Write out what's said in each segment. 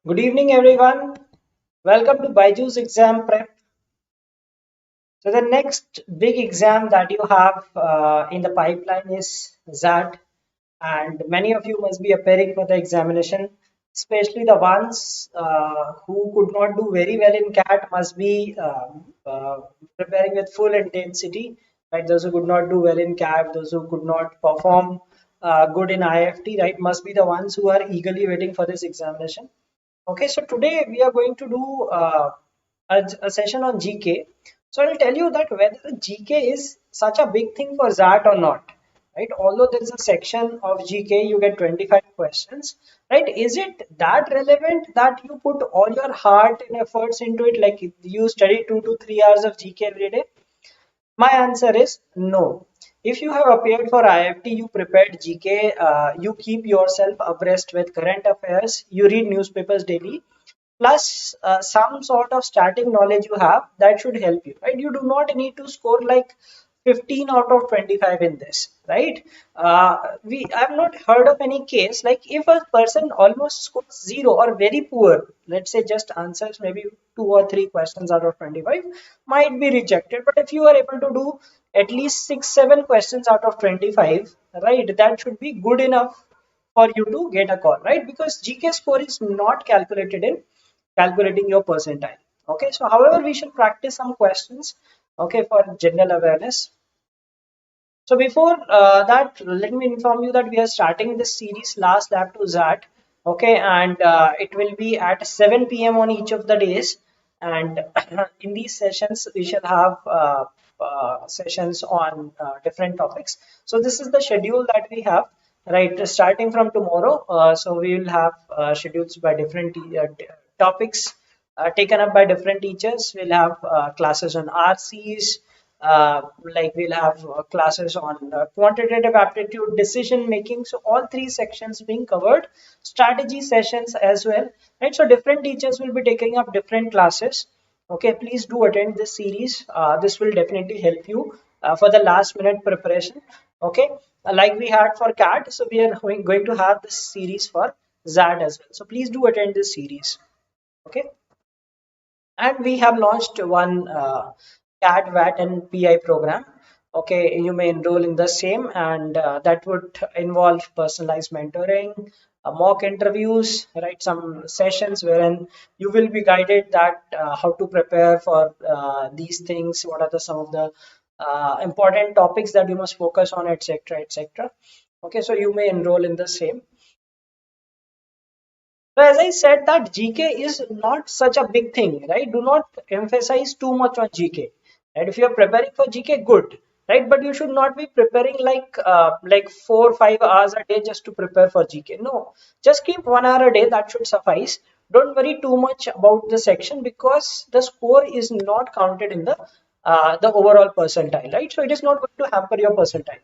Good evening, everyone. Welcome to BYJU'S Exam Prep. So the next big exam that you have in the pipeline is XAT, and many of you must be appearing for the examination, especially the ones who could not do very well in CAT must be preparing with full intensity. Right, those who could not do well in CAT, those who could not perform good in IFT, right, must be the ones who are eagerly waiting for this examination. Okay, so today we are going to do a session on GK. So I'll tell you that whether GK is such a big thing for XAT or not, right? Although there is a section of GK, you get 25 questions, right? Is it that relevant that you put all your heart and efforts into it? Like you study 2 to 3 hours of GK every day? My answer is no. If you have appeared for IFT, you prepared GK, you keep yourself abreast with current affairs, you read newspapers daily, plus some sort of static knowledge you have, that should help you, right? You do not need to score like 15 out of 25 in this, right? I've not heard of any case like if a person almost scores zero or very poor, let's say just answers maybe 2 or 3 questions out of 25, might be rejected. But if you are able to do at least 6 7 questions out of 25, right, that should be good enough for you to get a call, right? Because GK score is not calculated in calculating your percentile. Okay, so however, we should practice some questions, okay, for general awareness. So before that, let me inform you that we are starting this series Last Lap to XAT. Okay, and it will be at 7 p.m. on each of the days. And in these sessions, we shall have sessions on different topics. So this is the schedule that we have, right? Starting from tomorrow. So we will have schedules by different topics taken up by different teachers. We'll have classes on RCs, like we'll have classes on quantitative aptitude, decision making. So all three sections being covered, strategy sessions as well, right? So different teachers will be taking up different classes. Okay, please do attend this series. This will definitely help you for the last minute preparation. Okay, like we had for CAT, so we are going to have this series for XAT as well. So please do attend this series. Okay, and we have launched one CAT, VAT, and PI program. Okay, you may enroll in the same, and that would involve personalized mentoring, mock interviews, right? Some sessions wherein you will be guided that how to prepare for these things, what are the some of the important topics that you must focus on, etc., etc. Okay, so you may enroll in the same. So as I said that GK is not such a big thing, right? Do not emphasize too much on GK. Right? If you are preparing for GK, good, right? But you should not be preparing like 4 or 5 hours a day just to prepare for GK. No, just keep 1 hour a day. That should suffice. Don't worry too much about the section because the score is not counted in the overall percentile, right? So it is not going to hamper your percentile,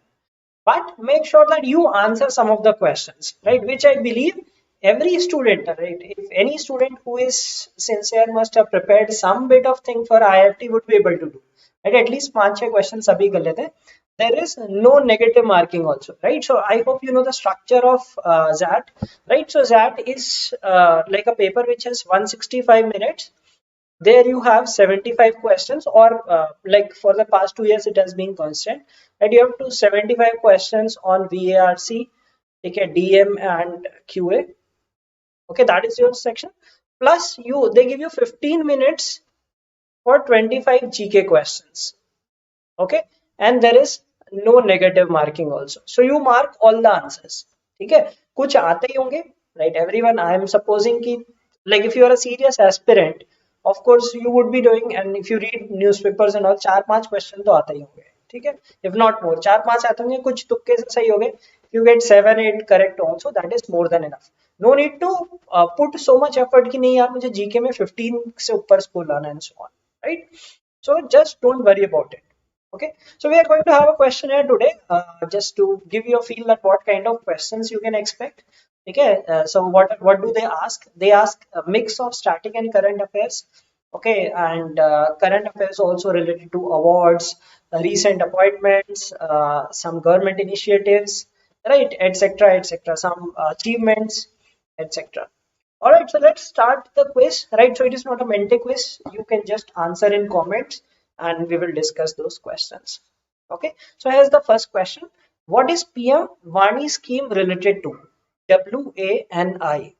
but make sure that you answer some of the questions, right, which I believe every student, right, if any student who is sincere must have prepared some bit of thing for IIT would be able to do, right? At least 5 6 questions sabhi kar lete. There is no negative marking also, right? So I hope you know the structure of XAT, right? So XAT is like a paper which has 165 minutes. There you have 75 questions, or like for the past 2 years it has been constant, and you have to 75 questions on VARC, okay, DM and QA. Okay, that is your section. Plus you they give you 15 minutes for 25 GK questions. Okay, and there is no negative marking also, so you mark all the answers. ठीक है, कुछ आते ही होंगे, right? Everyone, I am supposing कि like if you are a serious aspirant, of course you would be doing, and if you read newspapers and all, 4 5 question तो आते ही होंगे, ठीक है, if not more, 4 5 आते होंगे, कुछ तुक्के से सही हो गए, you get 7 8 correct also, that is more than enough. No need to put so much effort कि नहीं यार मुझे जीके में 15 से ऊपर स्कोर लाना है and so on, right? So just don't worry about it. Okay, so we are going to have a questionnaire today, just to give you a feel that what kind of questions you can expect. Okay, so what do they ask? They ask a mix of static and current affairs. Okay, and current affairs also related to awards, recent appointments, some government initiatives, right, etc., etc., some achievements, etc. All right, so let's start the quiz, right? So it is not a Mente quiz. You can just answer in comments and we will discuss those questions. Okay, so here's the first question. What is PM Vani scheme related to? WANI.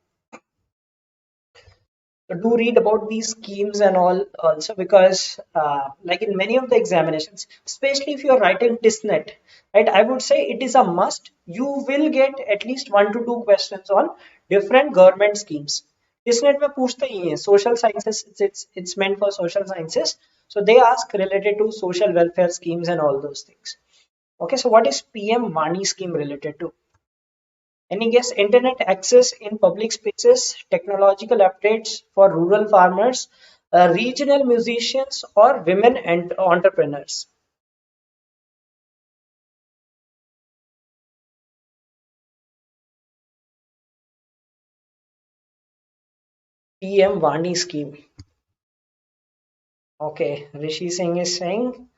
So do read about these schemes and all also because like in many of the examinations, especially if you're writing TISNET, right, I would say it is a must. You will get at least 1 to 2 questions on different government schemes. TISNET में पूछते ही हैं social sciences, it's meant for social sciences, so they ask related to social welfare schemes and all those things. Okay, so what is PM Vani scheme related to? Any guess? Internet access in public spaces, technological updates for rural farmers, regional musicians, or women and entrepreneurs. PM Vani scheme. Okay, Rishi Singh is saying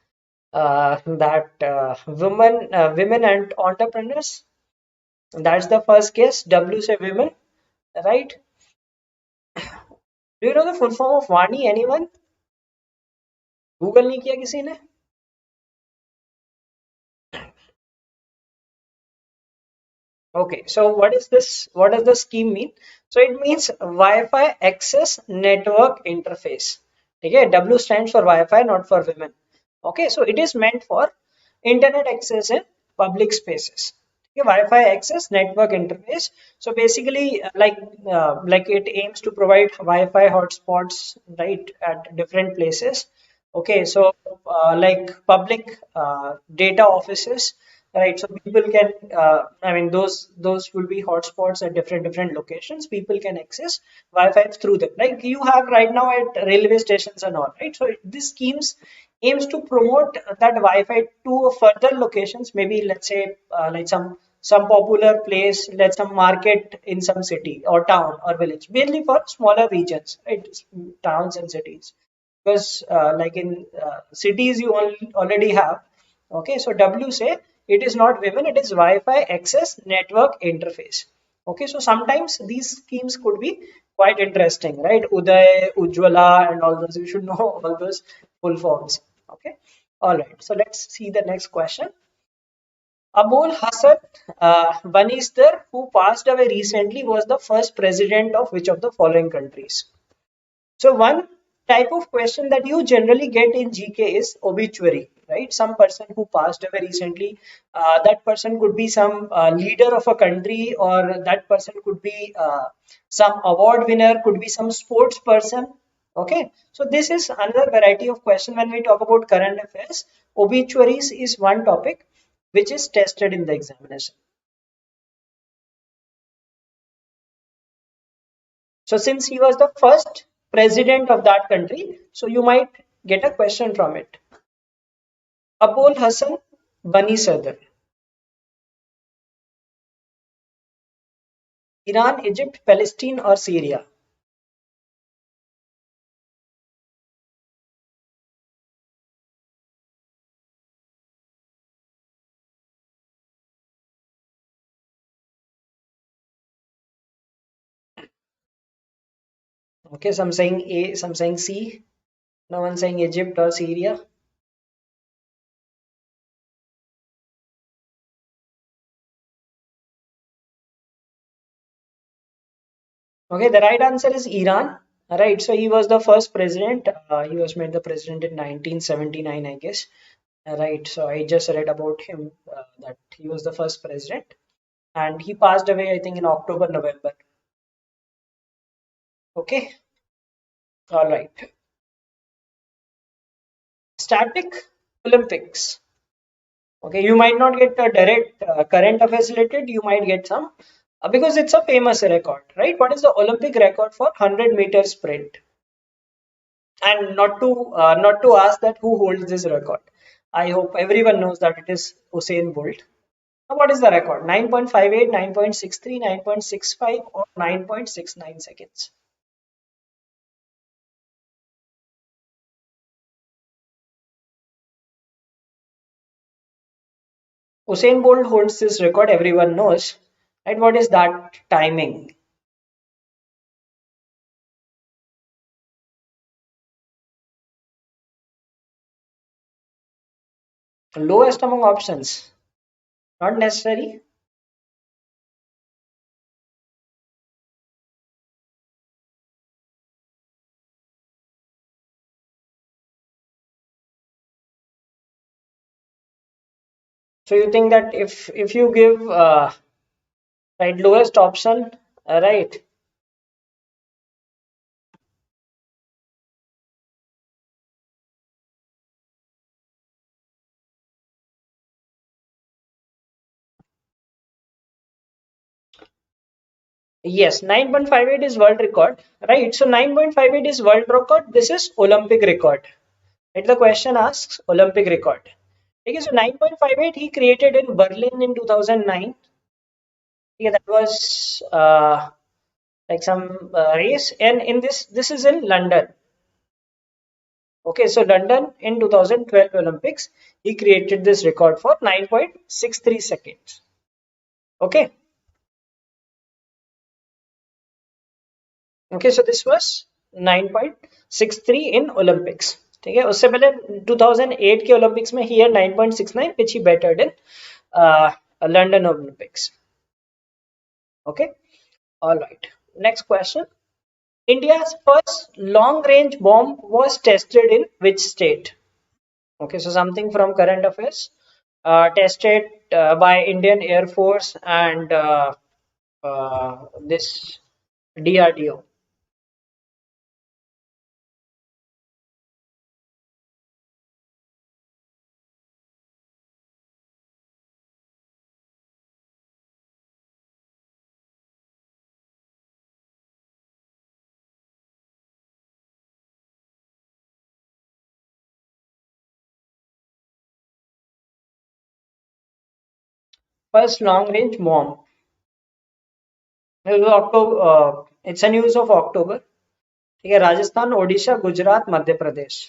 that women and entrepreneurs. That's the first guess. W say women, right? Do you know the full form of Vani? Anyone? Google नहीं किया किसी ने? Okay, so what is this? What does the scheme mean? So it means Wi-Fi access network interface. Okay, W stands for Wi-Fi, not for women. Okay, so it is meant for internet access in public spaces. Okay, Wi-Fi access network interface. So basically, like it aims to provide Wi-Fi hotspots, right, at different places. Okay, so like public data offices, right? So people can, I mean, those will be hotspots at different locations. People can access Wi-Fi through them, like you have right now at railway stations and all, right? So this schemes aims to promote that Wi-Fi to further locations. Maybe let's say like some popular place, let's some market in some city or town or village, mainly for smaller regions, right? Towns and cities, because like in cities you already have. Okay, so W say it is not women, it is Wi-Fi access network interface. Okay, so sometimes these schemes could be quite interesting, right? Uday, Ujjwala, and all those. You should know all those full forms. Okay, all right. So let's see the next question. Abul Hassan Banistar, who passed away recently, was the first president of which of the following countries? So one type of question that you generally get in GK is obituary, right? Some person who passed away recently, that person could be some leader of a country, or that person could be some award winner, could be some sports person. Okay, so this is another variety of question when we talk about current affairs. Obituaries is one topic which is tested in the examination. So since he was the first president of that country, so you might get a question from it. Abul Hassan Bani Sadr. Iran, Egypt, Palestine or Syria? Okay, some saying A, some saying C. No one saying Egypt or Syria. Okay, the right answer is Iran. Right, so he was the first president. He was made the president in 1979, I guess. Right, so I just read about him that he was the first president, and he passed away, I think, in October, November. Okay, all right. Static Olympics. Okay, you might not get a direct current affairs related. You might get some because it's a famous record, right? What is the Olympic record for 100-meter sprint? And not to ask that who holds this record. I hope everyone knows that it is Usain Bolt. Now, what is the record? 9.58, 9.63, 9.65, or 9.69 seconds? Usain Bolt holds this record, everyone knows. Right? What is that timing? Lowest among options, not necessary. So you think that if you give right lowest option, right? Yes, 9.58 is world record, right? So 9.58 is world record. This is Olympic record. Right? The question asks Olympic record. Okay, so 9.58 he created in Berlin in 2009. Yeah, that was like some race, and in this is in London. Okay, so London in 2012 Olympics, he created this record for 9.63 seconds. Okay, okay, so this was 9.63 in Olympics. ठीक है उससे पहले 2008 के Olympics में ही 9.69 which he bettered in London Olympics. Okay, all right. Next question. India's first long range bomb was tested in which state? Okay, so something from current affairs. Tested by Indian Air Force and this DRDO. First long range bomb. It was October. It's a news of October. ठीक है Rajasthan, Odisha, Gujarat, Madhya Pradesh.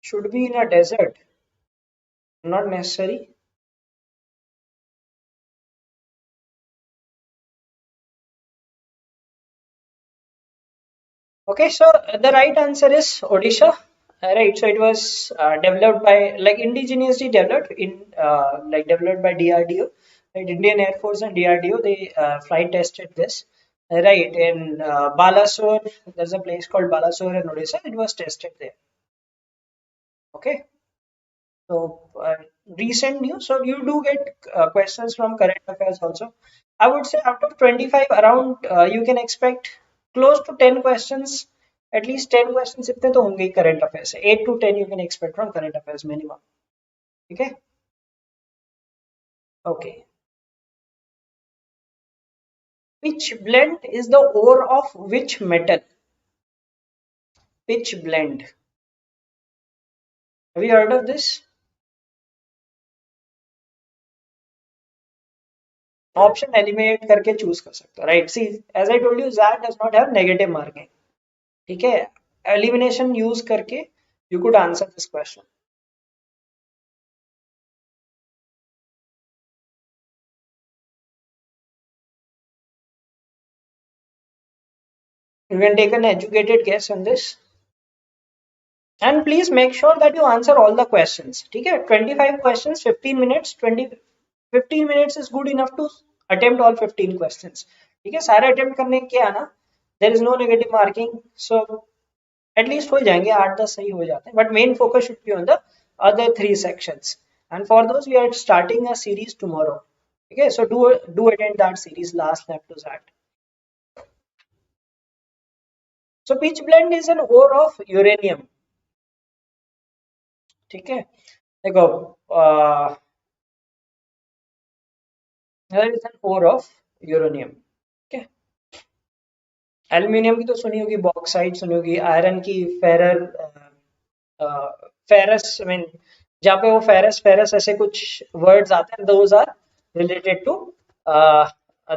Should be in a desert. Not necessary. Okay, so the right answer is Odisha. Right, so it was developed by like indigenously developed in like developed by DRDO, right? Indian Air Force and DRDO. They flight tested this, right? In Balasore, there's a place called Balasore in Odisha. It was tested there. Okay, so recent news. So you do get questions from current affairs also. I would say out of 25 around you can expect close to 10 questions, at least 10 questions इतने तो होंगे ही current affairs से. 8 to 10 you can expect from current affairs minimum. Okay. Okay. Pitch blend is the ore of which metal? Pitch blend. Have you heard of this? Option eliminate करके choose कर सकते हो. Right. See, as I told you, XAT does not have negative marking. ठीक है. Elimination use करके you could answer this question. You can take an educated guess on this. And please make sure that you answer all the questions. ठीक है 25 questions 15 minutes 15 minutes is good enough to attempt all 15 questions. ठीक है सारे attempt करने के आना. There is no negative marking, so at least हो जाएंगे 8-10 सही हो जाते हैं. But main focus should be on the other 3 sections. And for those we are starting a series tomorrow. Okay, so do attend that series. Last lap to that. So pitch blende is an ore of uranium. ठीक है देखो here is an ore of uranium. Okay. Aluminium की तो सुनी होगी, bauxite सुनी होगी, iron की फेरर फेरस आई मीन जहाँ पे वो फेरस फेरस ऐसे कुछ वर्ड्स आते हैं, those are related to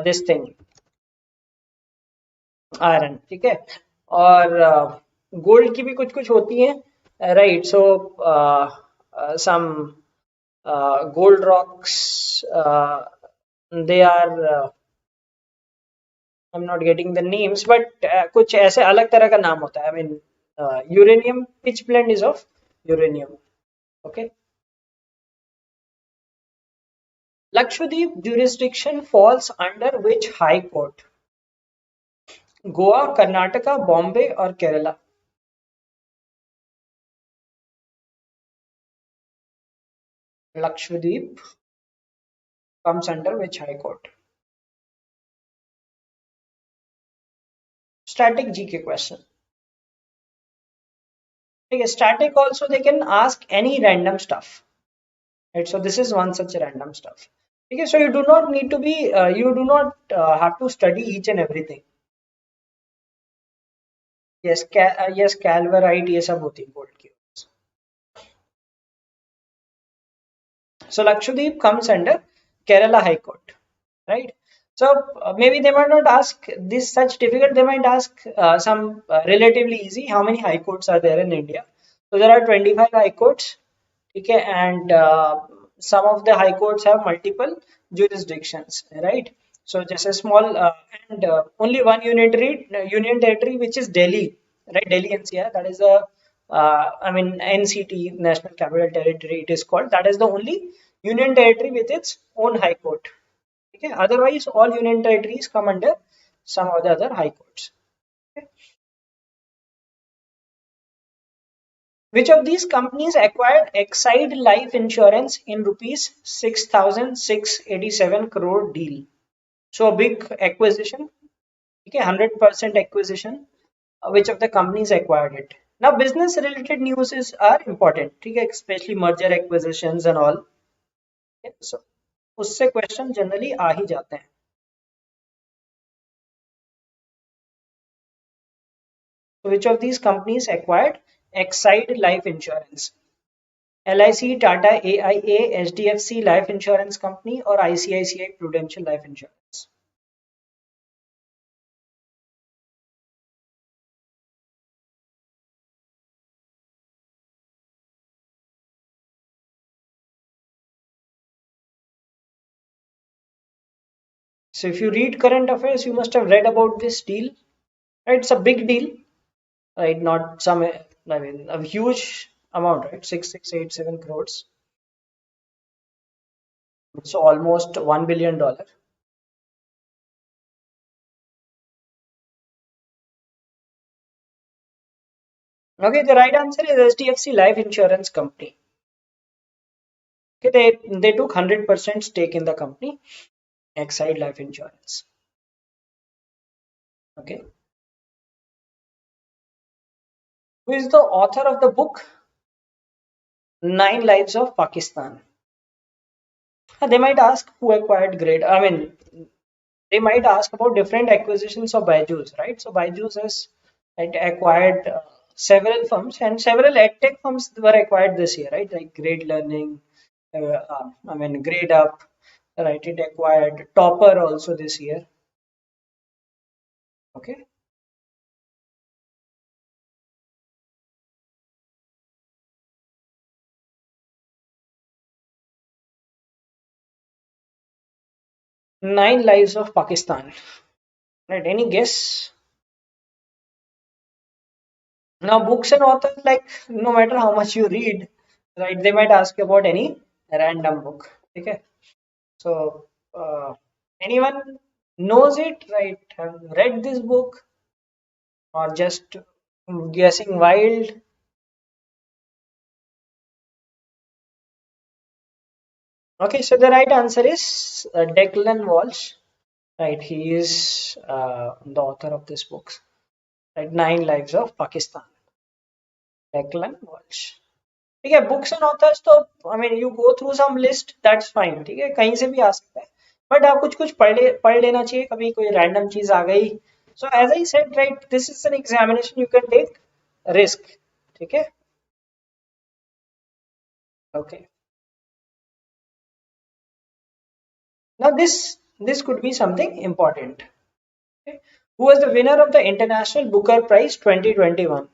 this thing iron. ठीक है और गोल्ड की भी कुछ कुछ होती हैं right. So some gold rocks they are I'm not getting the names, but कुछ ऐसे अलग तरह का नाम होता है. I mean, uranium pitch blend is of uranium. Okay. Lakshadweep jurisdiction falls under which high court? Goa, Karnataka, Bombay, or Kerala? Lakshadweep comes under which high court? Static GK question. Okay, static also they can ask any random stuff. Right, so this is one such random stuff. Okay, so you do not need to be, you do not have to study each and everything. Yes, yes, calverite, ये सब होती है gold की. So Lakshadweep comes under Kerala High Court, right? So maybe they might not ask this such difficult. They might ask some relatively easy. How many high courts are there in India? So there are 25 high courts. Okay, and some of the high courts have multiple jurisdictions, right? So just a small and only one union territory, which is Delhi, right? Delhi NCR. That is the I mean NCT, National Capital Territory. It is called. That is the only union territory with its own high court. Okay. Otherwise, all union territories come under some of the other high courts. Okay. Which of these companies acquired Exide Life Insurance in rupees 6,687 crore deal? So a big acquisition, okay, 100% acquisition. Which of the companies acquired it? Now, business related news are important, okay, especially merger acquisitions and all. Okay, so उससे question generally आ ही जाते हैं. So which of these companies acquired Exide Life Insurance? LIC, Tata, AIA, HDFC Life Insurance Company, or ICICI Prudential Life Insurance? So if you read current affairs, you must have read about this deal. Right? It's a big deal, right? Not some, I mean, a huge amount, right? 6,687 crores. It's almost $1 billion. Okay, the right answer is HDFC Life Insurance Company. Okay, they took 100% stake in the company, Exide Life Insurance. Okay. Who is the author of the book Nine Lives of Pakistan? They might ask who acquired grade. I mean, they might ask about different acquisitions of BYJU'S, right? So BYJU'S has acquired several firms, and several edtech firms were acquired this year, right? Like Grade Learning, I mean Grade Up, right? It acquired Topper also this year. Okay. Nine Lives of Pakistan. Right? Any guess? Now, books and authors, like no matter how much you read, right? They might ask you about any random book. Okay. So, anyone knows it, right? Have read this book or just guessing wild? Okay, so the right answer is Declan Walsh. Right, he is the author of this book. Right, Nine Lives of Pakistan. Declan Walsh. ठीक है, books and authors तो I mean you go through some list, that's fine, ठीक है, कहीं से भी आ सकता है, बट आप कुछ कुछ पढ़ लेना चाहिए, कभी कोई रैंडम चीज आ गई. So as I said, right, this is an examination, you can take risk. ठीक है. Okay. Now this could be something important. Okay. Who was the winner of the International Booker Prize 2021?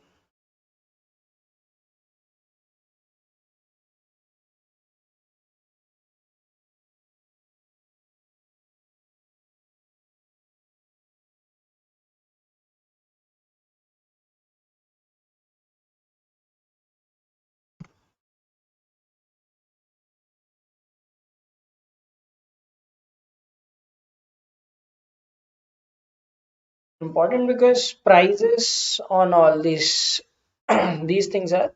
Important because prizes on all these these things are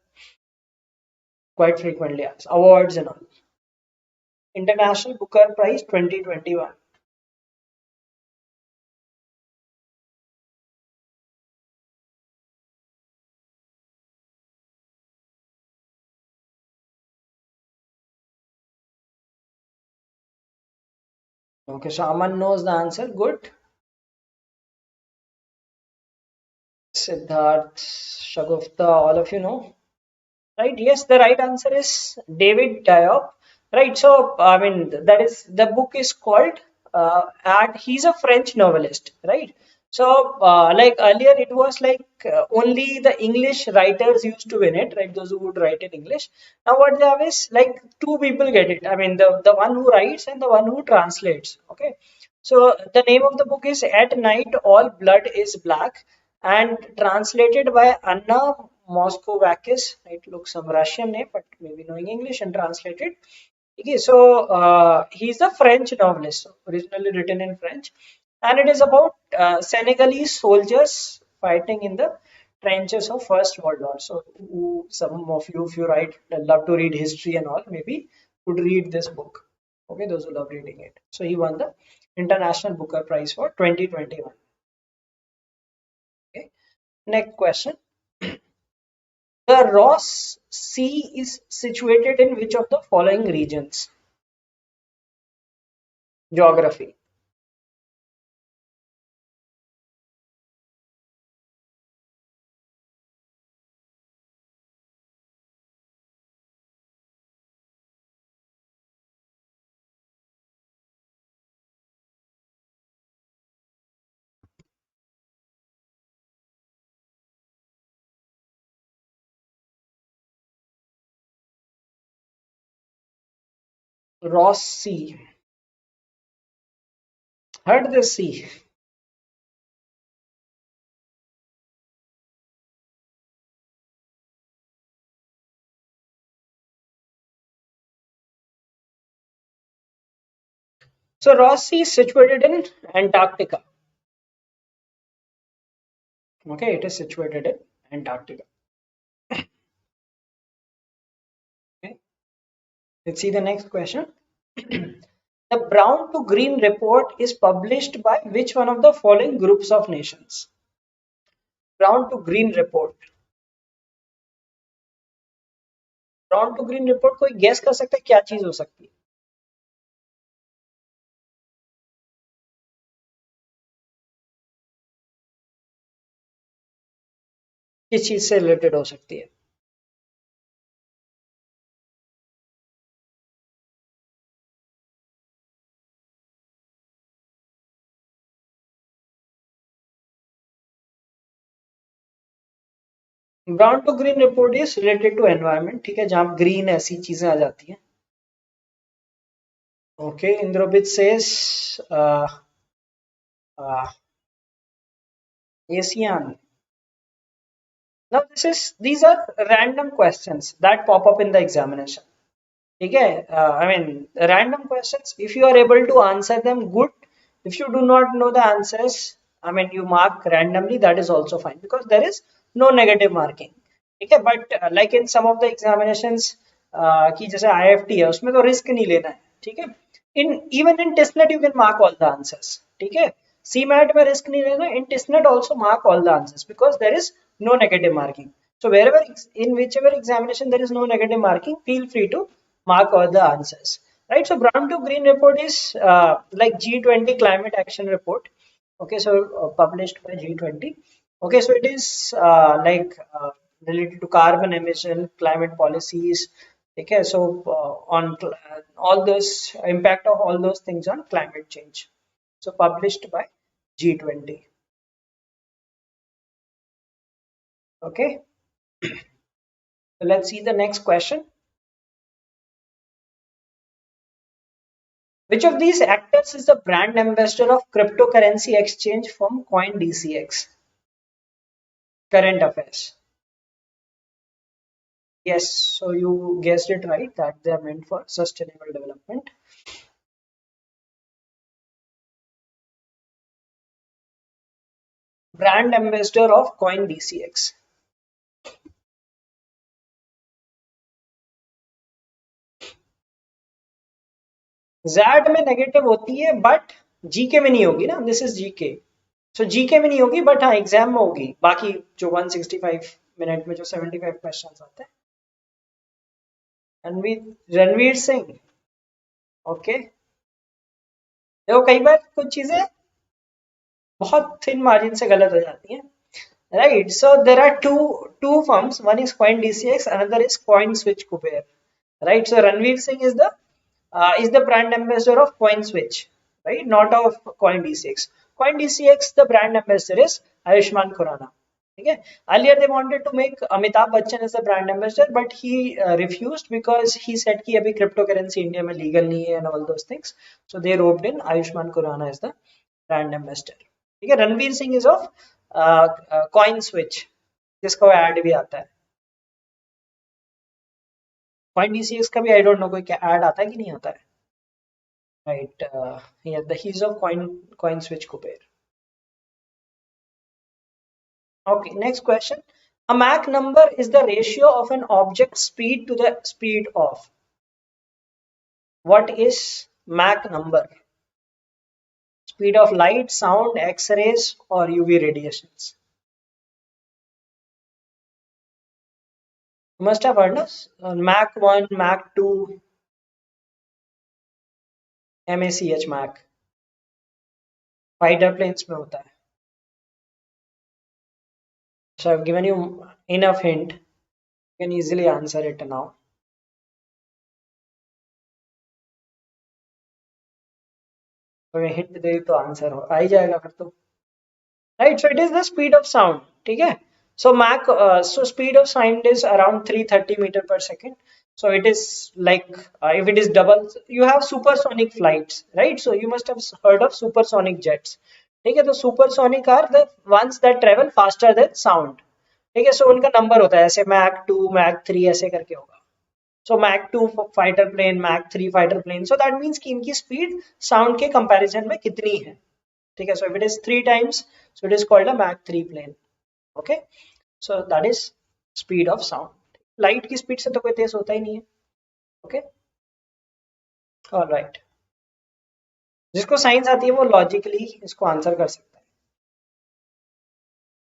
quite frequently asked. Awards and all. International Booker Prize 2021. Okay, so Aman knows the answer. Good. Siddharth, Shagufta, all of you know. Right? Yes, the right answer is David Diop. Right. So, I mean, that is the book is called, and he's a French novelist. Right. So, like earlier, it was like only the English writers used to win it, right? Those who would write in English. Now, what they have is like two people get it. I mean, the one who writes and the one who translates. Okay. So, the name of the book is At Night All Blood is Black, and translated by Anna Moskovakis. It looks some Russian name, but maybe knowing English and translated. Okay, so he's a French novelist, originally written in French, and it is about Senegalese soldiers fighting in the trenches of First World War. So, some of you, if you love to read history and all, maybe could read this book. Okay, those who love reading it. So he won the International Booker Prize for 2021. Okay, next question. The Ross Sea is situated in which of the following regions? Geography. Ross Sea. Heard this sea. So Ross Sea is situated in Antarctica. Okay, it is situated in Antarctica. Okay, let's see the next question. The Brown to Green report is published by which one of the following groups of nations? Brown to Green report. Brown to green report कोई guess कर सकता है क्या चीज हो सकती है? किस चीज से रिलेटेड हो सकती है? Brown to green report is related to environment. ठीक है, जहां ग्रीन ऐसी चीजें आ जाती हैं. ओके, इंद्रोबित सेस Asian. Now these are random questions that pop up in the examination. ठीक है, I mean random questions. If you are able to answer them, good. If you do not know the answers, I mean you mark randomly. That is also fine because there is no negative marking. ठीक है, but like in some of the examinations कि जैसे IFT है उसमें तो risk नहीं लेना है. ठीक है, in even in testnet you can mark all the answers. ठीक है, CMAT में रिस्क नहीं लेना. In testnet also mark all the answers because there is no negative marking. So wherever in whichever examination there is no negative marking, feel free to mark all the answers. Right. So brown to green report is like G20 climate action report. Okay, so published by G20. Okay, so it is related to carbon emission, climate policies. Okay, so on all those impact of all those things on climate change. So published by G20. Okay, so let's see the next question. Which of these actors is the brand ambassador of cryptocurrency exchange firm CoinDCX? Current affairs. Yes, so you guessed it right that they are meant for sustainable development. Brand ambassador of Coin DCX? XAT में negative होती है but GK में नहीं होगी ना, this is GK, so GK में नहीं होगी बट हाँ एग्जाम में होगी, बाकी जो 165 मिनट में जो 75 क्वेश्चंस आते हैं। रणवीर सिंह, ओके। देखो कई बार कुछ चीजें बहुत थिन मार्जिन से गलत हो जाती हैं, right? So there are two firms, one is Coin DCX, another is Coin Switch Kuber, right? So Ranveer Singh is the brand ambassador of CoinSwitch, right? Not of CoinDCX. CoinDCX, the brand ambassador is Ayushmann Khurrana. Okay. Earlier they wanted to make Amitabh Bachchan as the brand ambassador, but he refused because he said कि अभी cryptocurrency India में legal नहीं है and all those things. So they roped in Ayushmann Khurrana as the brand ambassador. ठीक है. Ranveer Singh is of CoinSwitch, जिसका add भी आता है. कॉइन DCX का भी आई डोंट नो कोई क्या ऐड आता है कि नहीं आता है, right? The he's of Coin Switch Kuber. Okay, next question. A Mach number is the ratio of an object's speed to the speed of. What is Mach number? Speed of light, sound, X-rays or UV radiations? You must have heard us. Mach 1, Mach 2, MACH Mach. Fighter planes में होता है. So I've given you enough hint. You can easily answer it now. तो hint दे तो answer हो आ ही जाएगा फिर तो, right? So it is the speed of sound. ठीक है. So Mach, so speed of sound is around 330 metre per second. So it is like if it is double, you have supersonic flights, right? So you must have heard of supersonic jets. ठीक है. तो supersonic are the ones that travel faster than sound. ठीक है. सो उनका number होता है ऐसे Mach 2, Mach 3 ऐसे करके होगा. So Mach 2 fighter plane, Mach 3 fighter plane. So that means कि इनकी स्पीड साउंड के कंपैरिजन में कितनी है. ठीक है. So if it is 3 times, so it is called a Mach 3 plane. Okay. So that is speed of sound. Light की speed से तो कोई तेज होता ही नहीं है. Okay, alright. जिसको साइंस आती है वो लॉजिकली इसको आंसर कर सकता है.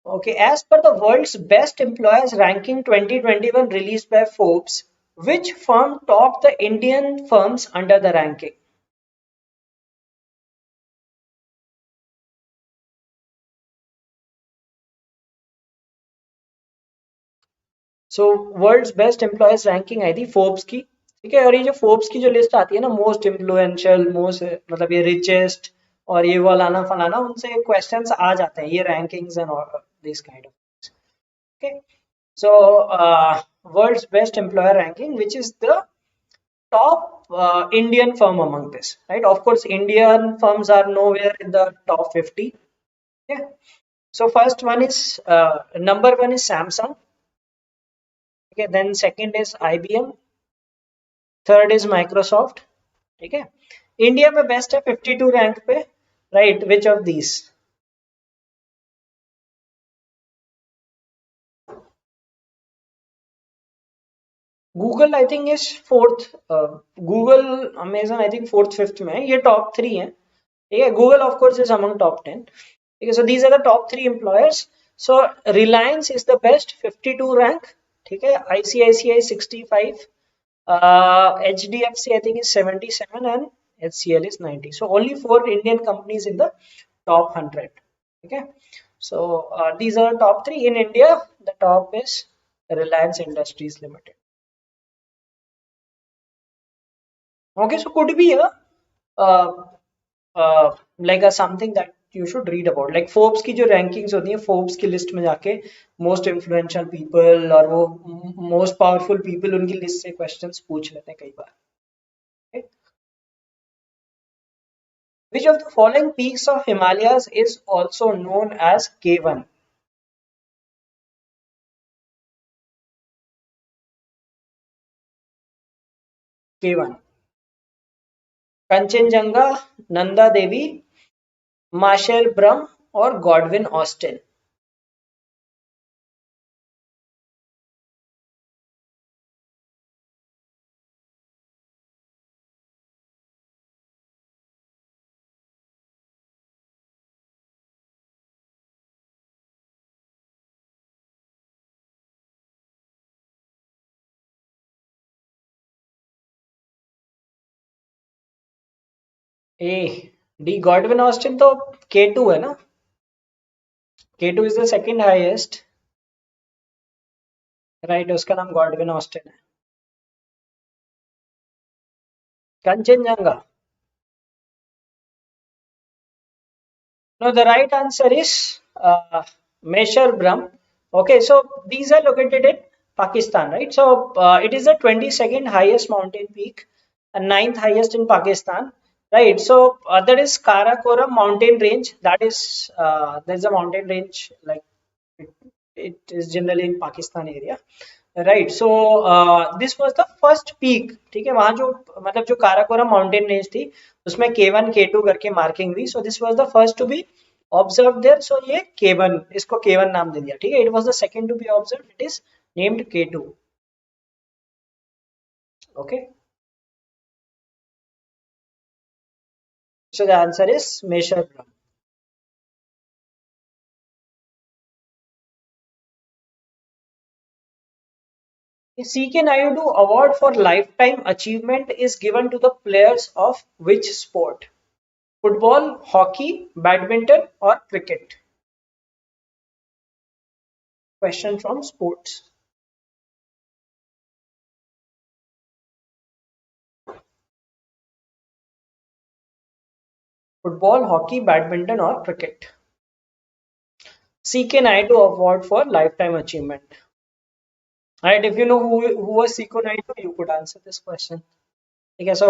Okay, as per the world's best employers ranking 2021 released by Forbes, which firm topped the Indian firms under the ranking? So world's best employers ranking आई थी फोर्ब्स की. ठीक है. और ये जो फोर्ब्स की जो लिस्ट आती है ना, मोस्ट इन्फ्लुएंशियल, मोस्ट मतलब ये रिचेस्ट और ये वाला फलाना, उनसे क्वेश्चंस आ जाते हैं, ये rankings and this kind of. Okay. So world's best employer ranking, which is the top Indian firm among this, right? Of course, Indian firms are nowhere in the top 50. Yeah. So first one is number one is Samsung. Okay. Then second is IBM. Third is Microsoft. ठीक है. India में best है 52 rank पे, right? Which of these? Google I think is fourth. Google, Amazon I think fourth fifth में है. ये top 3 है. ठीक है. Google of course is among top 10. ठीक है. So these are the top 3 employers. So Reliance is the best 52 rank. ठीक है. ICICI 65, HDFC I think is 77 and HCL is 90. So only 4 Indian companies in the top 100. Okay. So these are top 3 in India. The top is Reliance Industries Limited. Okay. So could be like a something that you should read about. Like Forbes की जो rankings होती हैं, Forbes की list में जाके most influential people और वो most powerful people, उनकी list से questions पूछ लेते हैं कई बार. Okay. Which of the following peaks of Himalayas is also known as K1? K1. Kangchenjunga, Nanda Devi, Masherbrum or Godwin Austin. A D Godwin Austen तो K2 है ना. K2 is the second highest. Right, उसका नाम Godwin Austen है. Kanchenjunga. No, the right answer is Masherbrum. Okay, so these are located in Pakistan, right? So it is the 22nd highest mountain peak and ninth highest in Pakistan, right? So that is Karakoram mountain range. That is there's a mountain range like it, it is generally in Pakistan area. Right so this was the first peak. ठीक है, वहां जो मतलब जो Karakoram mountain range थी उसमें K1 K2 करके marking हुई. So this was the first to be observe there. So ये K1, इसको K1 नाम दे दिया. ठीक है, it was the second to be observe, it is named K2. Okay, so the answer is Masherbrum. The C.K. Nayudu Award for Lifetime Achievement is given to the players of which sport? Football, hockey, badminton, or cricket? Question from sports. Football, hockey, badminton, or cricket? C.K. Naidu Award for Lifetime Achievement. Right, if you know who was C.K. Naidu, you could answer this question. Okay, so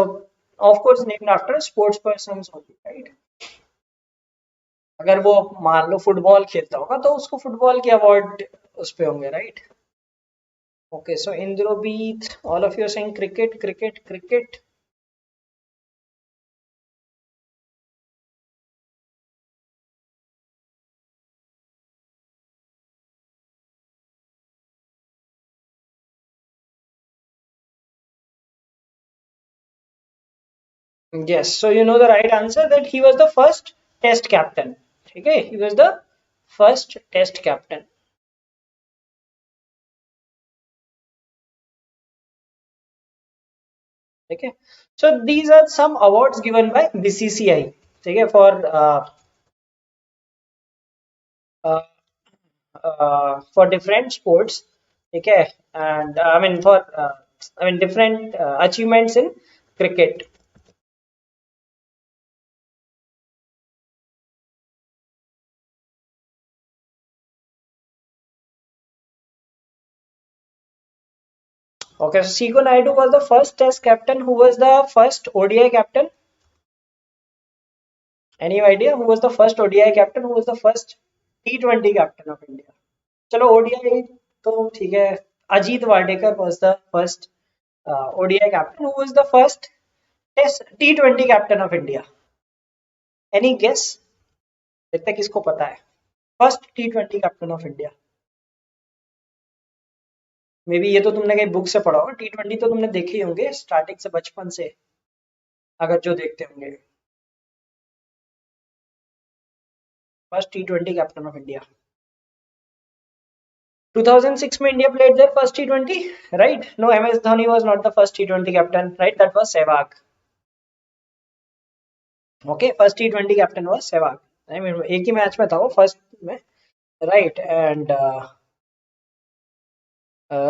of course named after sports persons only, right? अगर वो मान लो football खेलता होगा तो उसको football के award उस पे होंगे, right? Okay, so Indrajeet, all of you saying cricket cricket cricket. Yes, so you know the right answer that he was the first test captain. Okay, he was the first test captain. Okay, so these are some awards given by BCCI. Okay, uh, for different sports. Okay, and I mean for I mean different achievements in cricket. Okay, so Siko Naidu was the first test captain. Who was the first ODI captain? Any idea who was the first ODI captain? Who was the first T20 captain of India? चलो ODI तो ठीक है. Ajit Wadekar was the first ODI captain. Who was the first Test T20 captain of India? Any guess? देखते हैं किसको पता है. First T20 captain of India. May be ये तो तुमने कहीं बुक से पढ़ा होगा. T20 तो तुमने देखे ही होंगे स्टार्टिंग से बचपन से, अगर जो देखते होंगे. First T20 captain of India. 2006 में India played their first T20, right? No, MS Dhoni was not the first T20 captain, right? That was Sehwag. Okay, first T20 captain was Sehwag. I mean एक ही match में था वो first में, right? And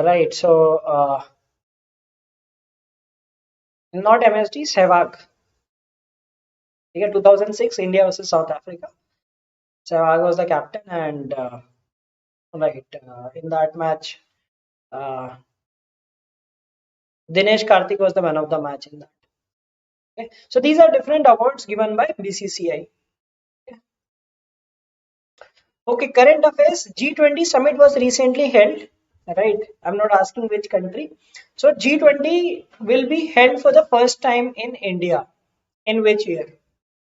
right, so not MSD, Sehwag. ठीक है, 2006 India versus South Africa. Sehwag was the captain, and right in that match, uh, Dinesh Karthik was the man of the match in that. Okay, so these are different awards given by BCCI. Okay, current affairs. G20 summit was recently held. Right, I'm not asking which country. So G20 will be held for the first time in India. In which year?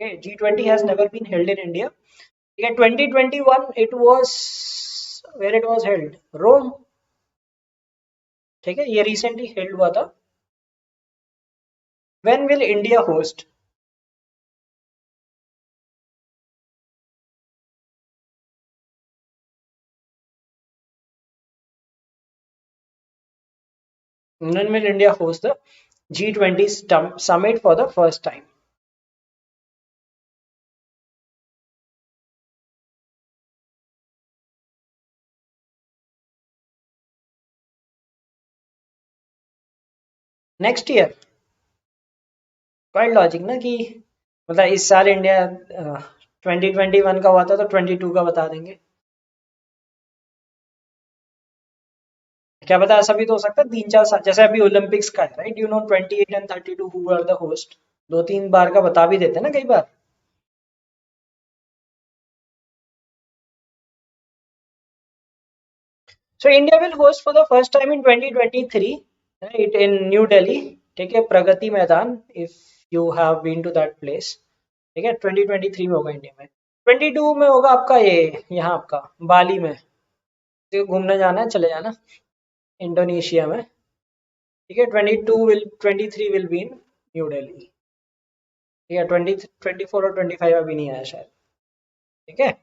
Okay, G20 has never been held in India. Yeah, 2021 it was, where it was held? Rome. ठीक है, ये recently held हुआ था. When will India host? When will India host the G20 summit for the first time? Next year, quite logic ना कि मतलब इस साल इंडिया 2021 का हुआ था तो 22 का बता देंगे। क्या पता ऐसा भी तो हो सकता है 3-4 साल, जैसे अभी ओलंपिक्स का है right, you know 28 and 32 who are the host, 2-3 बार का बता भी देते हैं ना कई बार। So India will host for the first time in 2023, right, in New Delhi. ठीक है, Pragati Maidan, if you have been to that place. ठीक है, 2023 में होगा इंडिया में। 22 में होगा आपका ये यहाँ आपका बाली में। तो घूमने जाना है, चले जाना इंडोनेशिया में। ठीक है, 23 will be in new Delhi. ठीक है, 24 और 25 अभी नहीं आया शायद। ठीक है,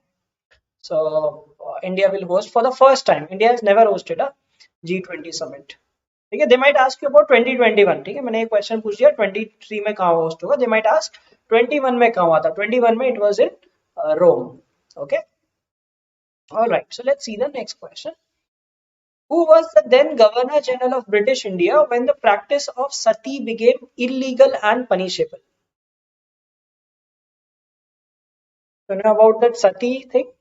so India will host for the first time. India has never hosted a G20 summit. ठीक है, they might ask you about 2021। ठीक है, मैंने एक क्वेश्चन पूछ दिया 23 में कहाँ होस्ट होगा, दे माइट आस्क 21 में कहाँ हुआ था। 21 में it was in Rome. Okay, alright, so let's see the next question. Who was the then Governor General of British India when the practice of sati became illegal and punishable? You know about that sati thing?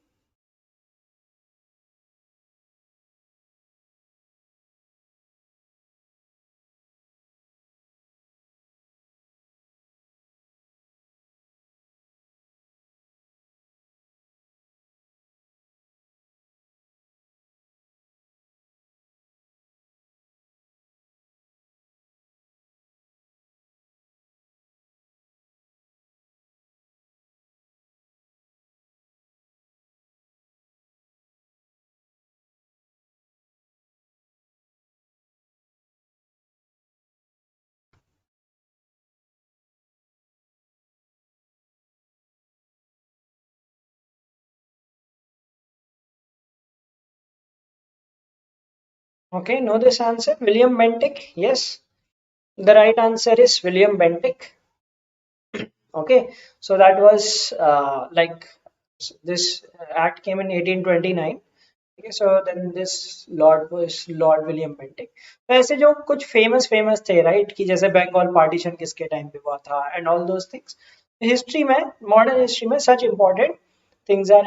Okay, know this answer. William Bentinck. Yes, the right answer is William Bentinck. Okay, so that was like this act came in 1829. Okay, so then this lord was Lord William Bentinck. तो ऐसे जो कुछ famous थे right, कि जैसे Bengal partition किसके time पे हुआ था and all those things, history में, मॉडर्न हिस्ट्री में सच इम्पोर्टेंट थिंग्स आर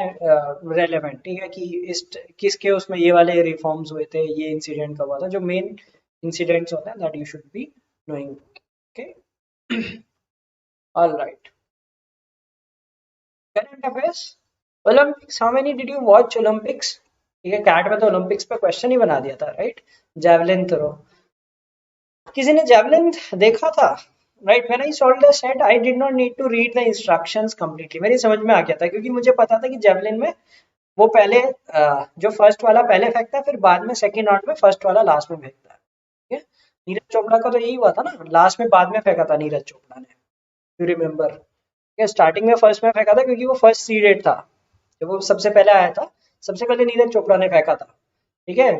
रेलेवेंट। ठीक है, कि इस किसके उसमें ये वाले रिफॉर्म्स हुए थे, ये इंसिडेंट कब हुआ था, जो मेन इंसिडेंट्स होते हैं that you should be knowing. Okay, alright, current affairs, Olympics, how many did you watch Olympics? ठीक है, कैट में तो ओलंपिक्स पे क्वेश्चन ही बना दिया था राइट, जैवलिन थ्रो। किसी ने जैवलिन देखा था right? When I solve the set I did not need to read the instructions completely, मेरी समझ में आ गया था क्योंकि मुझे पता था कि जैवलिन में वो पहले जो फर्स्ट वाला पहले फेंकता है, फिर बाद में सेकंड राउंड में फर्स्ट वाला लास्ट में फेंकता है। ठीक है, नीरज चोपड़ा का तो यही हुआ था ना, लास्ट में बाद में फेंका था नीरज चोपड़ा ने, यू रिमेम्बर? स्टार्टिंग में फर्स्ट में फेंका था क्योंकि वो फर्स्ट सीडेड था, जब वो सबसे पहले आया था, सबसे पहले नीरज चोपड़ा ने फेंका था। ठीक है,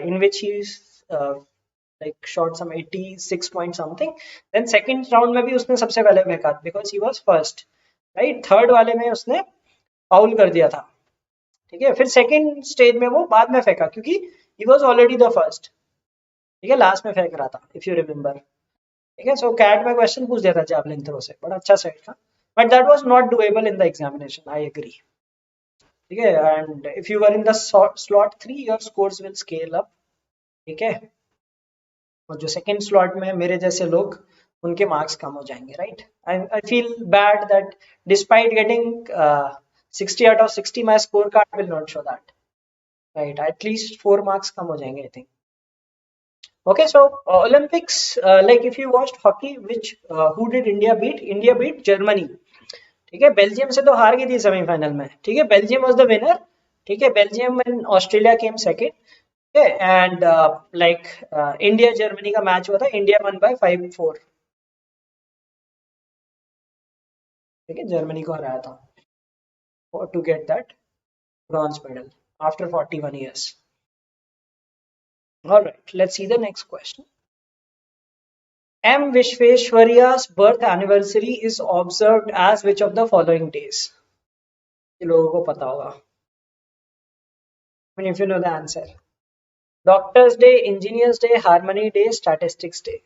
इन विच ही like shot some 86 point something, then second round में भी उसने सबसे पहले फेंका because he was first, right? Third वाले में उसने फाउल कर दिया था। ठीक है, फिर सेकंड स्टेज में वो बाद में फेंका क्योंकि he was already the first। ठीक है, लास्ट में फेंक रहा था इफ यू रिमेम्बर। ठीक है, सो कैट में क्वेश्चन पूछ दिया था जैवलिन थ्रो से, बड़ा अच्छा सेट था, but that was not doable in the examination, I agree. ठीक है, and if you are in the slot 3 your scores will scale up. ठीक है, और जो सेकंड स्लॉट में है मेरे जैसे लोग, उनके मार्क्स कम हो जाएंगे right. I feel bad that despite getting 60 out of 60 my score card will not show that right, at least 4 marks कम हो जाएंगे I think. Okay, so Olympics, like if you watched hockey, which who did India beat? India beat Germany। ठीक है, Belgium से तो हार गई थी सेमीफाइनल में। ठीक है, बेल्जियम वाज द विनर। ठीक है, Belgium and Australia came second. ठीक है, एंड लाइक इंडिया जर्मनी का मैच हुआ था, इंडिया वन बाय 5-4। ठीक है, जर्मनी को हराया था to get that bronze medal after 41 years। All right, let's see the next question. M. Vishveshwariya's birth anniversary is observed as which of the following days? ये लोगों को पता होगा। I mean, if you know the answer. Doctor's Day, Engineer's Day, Harmony Day, Statistics Day.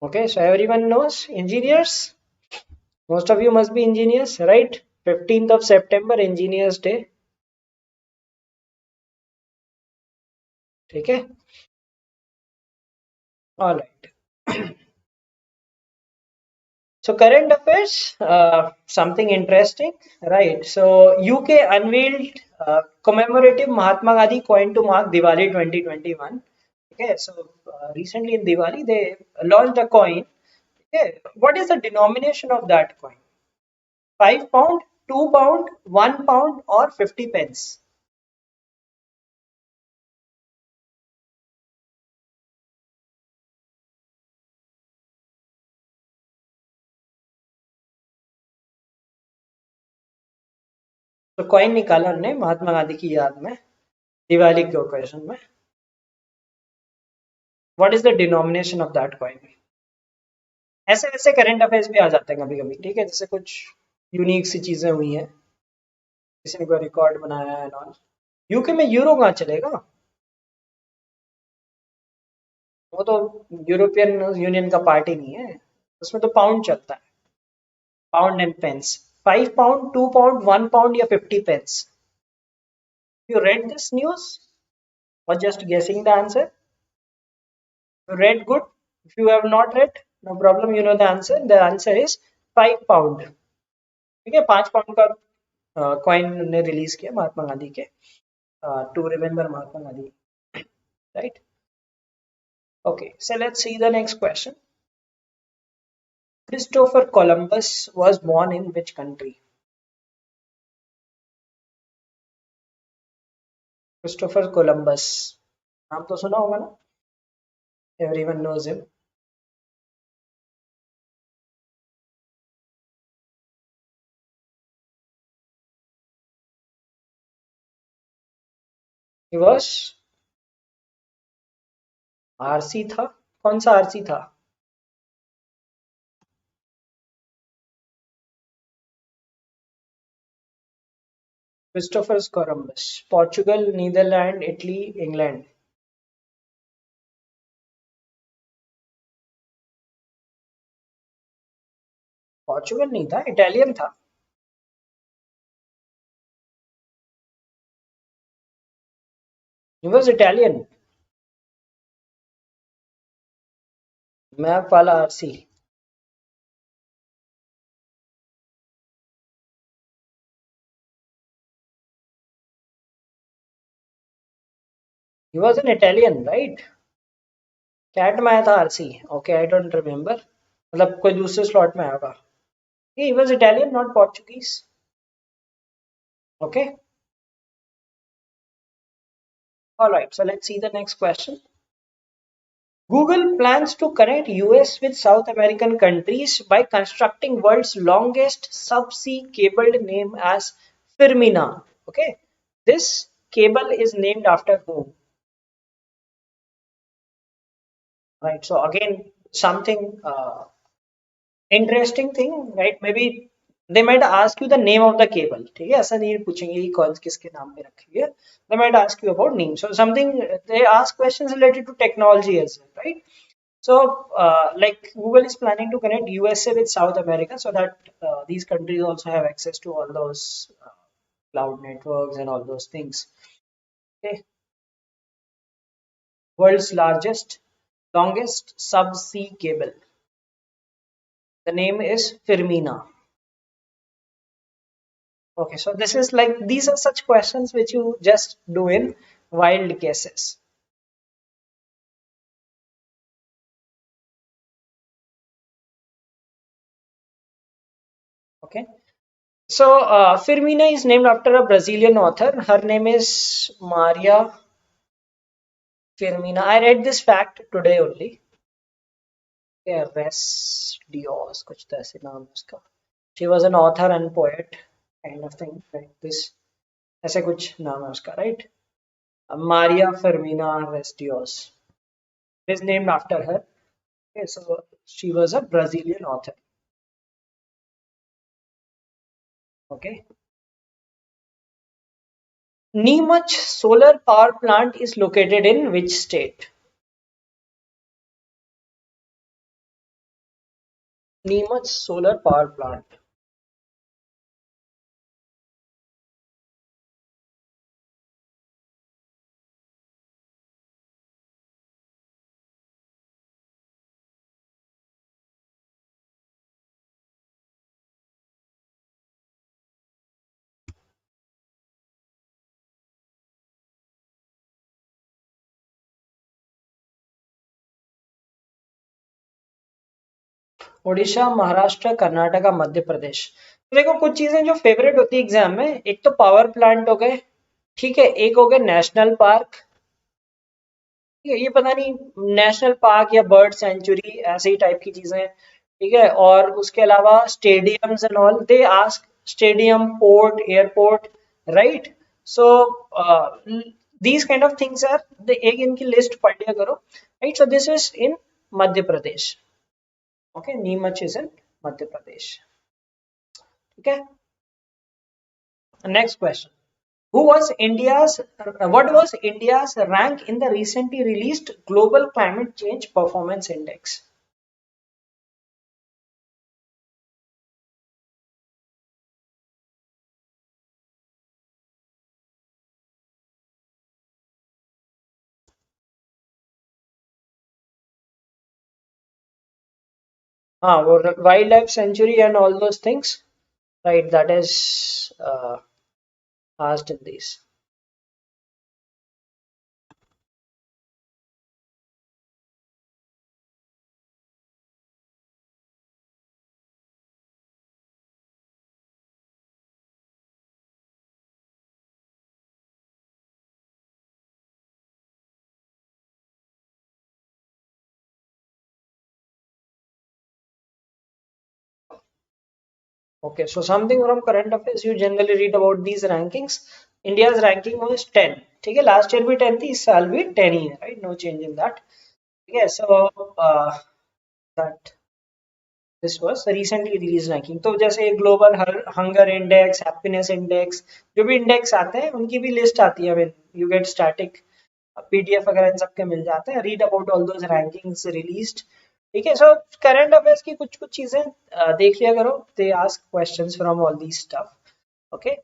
Okay, so everyone knows engineers. Most of you must be engineers, right? 15th of September, Engineers Day. Okay, all right. So current affairs, something interesting, right? So UK unveiled commemorative Mahatma Gandhi coin to mark Diwali 2021. Okay, so recently in Diwali they launched a coin. Okay, what is the denomination of that coin? £5, £2, £1, or 50 pence? तो coin निकाला हमने महात्मा गांधी की याद में दिवाली के occasion में. What is the denomination of that coin? ऐसे ऐसे करंट अफेयर्स भी आ जाते हैं कभी कभी, ठीक है, जैसे कुछ यूनिक सी चीजें हुई हैं, किसी ने कोई रिकॉर्ड बनाया है नॉन. यूके में यूरो कहाँ चलेगा? वो तो यूरोपियन यूनियन का पार्ट ही नहीं है, उसमें तो पाउंड चलता है. Pound and pens. £5, £2, £1, या 50 pence? You read this news or just guessing the answer? You read good. If you have not read, no problem. You know the answer. The answer is £5. ठीक है, 5 pound का coin ने release किया महात्मा गांधी के, to remember Mahatma Gandhi, right. Okay, so let's see the next question. Christopher Columbus was born in which country? Christopher Columbus, नाम तो सुना होगा ना? Everyone knows him. He was RC था. कौन सा आरसी था? Christopher Columbus. Portugal, Netherlands, Italy, England. Portugal नहीं था, इटालियन था. He was Italian. मैप वाला RC. He was an Italian, right? CAT में आया था RC. Okay, I don't remember. मतलब कोई दूसरे स्लॉट में आया होगा. He was Italian, not Portuguese. Okay. All right. So let's see the next question. Google plans to connect US with South American countries by constructing world's longest subsea cable named as Firmina. Okay. This cable is named after whom? Right. So again, something interesting thing, right? Maybe they might ask you the name of the cable. ठीक है, ऐसा नहीं पूछेंगे कि कौन किसके नाम पे रखी हुई है. They might ask you about name. So something, they ask questions related to technology as well, right? So like Google is planning to connect USA with South America so that these countries also have access to all those cloud networks and all those things. Okay. World's longest subsea cable. The name is Firmina. Okay, so this is like, these are such questions which you just do in wild cases. Okay, so Firmina is named after a Brazilian author. Her name is Maria Firmina. I read this fact today only. Yeah, Res Dios, कुछ तो ऐसे नाम है उसका. She was an author and poet, kind of thing, like this. ऐसे कुछ नाम है उसका, right? Maria Firmina Res Dios is named after her. Okay, so she was a Brazilian author. Okay. Neemach solar power plant is located in which state? Neemuch solar power plant. Orissa, Maharashtra, Karnataka, Madhya Pradesh. तो देखो कुछ चीजें जो फेवरेट होती है exam में, एक तो पावर प्लांट हो गए, ठीक है, एक हो गए नेशनल पार्क, ये पता नहीं नेशनल पार्क या बर्ड सेंचुरी ऐसे ही टाइप की चीजें, ठीक है। और उसके अलावा stadiums and all, they ask stadium, port, airport, right. So these kind of things are, एक इनकी लिस्ट पढ़ लिया करो, right. So this is in Madhya Pradesh, okay, Neemuch is in Madhya Pradesh, ठीक है। Next question, who was India's what was India's rank in the recently released Global Climate Change Performance Index? Wildlife sanctuary and all those things, right? That is asked in these. Okay, so something from current affairs, you generally read about these rankings. India's ranking was 10. ठीक है, last year भी 10 थी, इस साल भी 10 ही है, right? No change in that. Okay, so that this was recently released ranking. तो जैसे global hunger index, happiness index, जो भी इंडेक्स आते हैं उनकी भी लिस्ट आती है, यू गेट स्टैटिक पीडीएफ वगैरह इन सबके मिल जाते हैं, read about all those rankings released, ठीक है। सो करंट अफेयर्स की कुछ कुछ चीजें देख लिया करो, they ask questions from all these stuff, okay.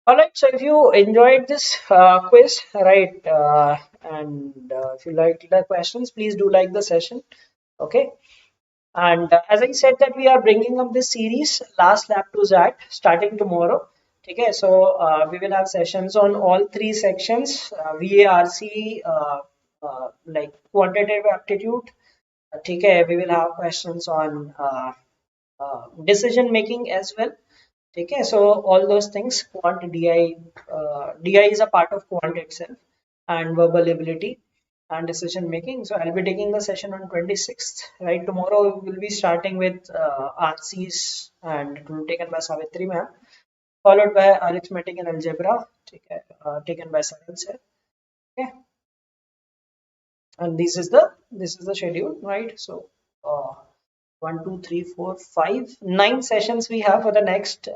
Alright, so if you enjoyed this quiz, right, and if you liked the questions, please do like the session, okay. And as I said that we are bringing up this series, last lap to ZAT, starting tomorrow. Okay, so we will have sessions on all three sections, VARC, like quantitative aptitude. Okay, we will have questions on decision making as well. Okay, so all those things, quant, DI is a part of quant itself, and verbal ability and decision making. So I'll be taking the session on 26th, right? Tomorrow we'll be starting with RCs, and it will be taken by Savitri ma'am, followed by arithmetic and algebra, okay, taken by Saran sir. Okay, and this is the schedule, right? So 1 2 3 4 5 9 sessions we have for the next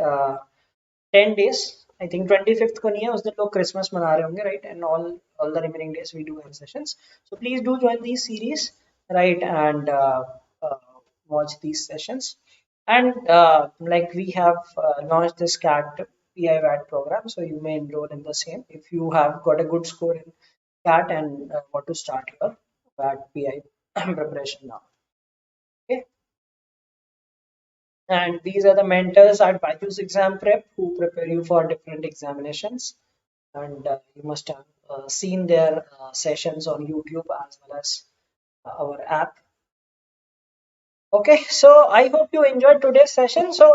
10 days. I think 25th को नहीं है, उस दिन लोग Christmas मना रहे होंगे, right? And all the remaining days we do have sessions. So please do join these series, right? And watch these sessions. And like we have launched this CAT PI-VAT program, so you may enroll in the same if you have got a good score in CAT and want to start your VAT PI preparation now. Okay. And these are the mentors at BYJU'S Exam Prep who prepare you for different examinations. And you must have seen their sessions on YouTube as well as our app. Okay, so I hope you enjoyed today's session. So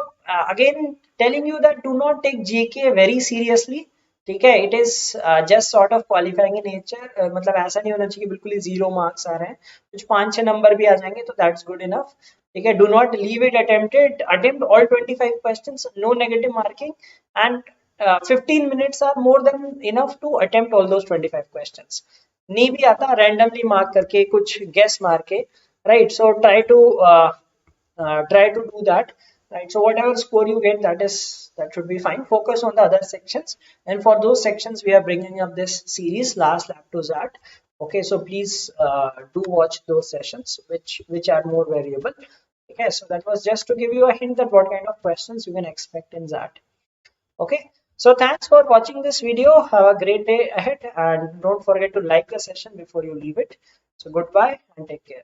again, telling you that do not take GK very seriously. ठीक है, it is just sort of qualifying in nature, मतलब ऐसा नहीं होना चाहिए बिल्कुल ही 0 marks आ रहे हैं, कुछ 5-6 नंबर भी आ जाएंगे तो दैट्स गुड इनफ, ठीक है। Do not leave it attempted, attempt all 25 questions, no negative marking, and 15 minutes are more than enough to attempt all those 25 questions. नहीं भी आता, रैंडमली मार्क करके, कुछ गेस मार के, right. So try to do that, right? So whatever score you get, that should be fine. Focus on the other sections, and for those sections we are bringing up this series, last lap to that. Okay, so please do watch those sessions which are more variable. Okay, so that was just to give you a hint that what kind of questions you can expect in that. Okay, so thanks for watching this video. Have a great day ahead and don't forget to like the session before you leave it. So goodbye and take care.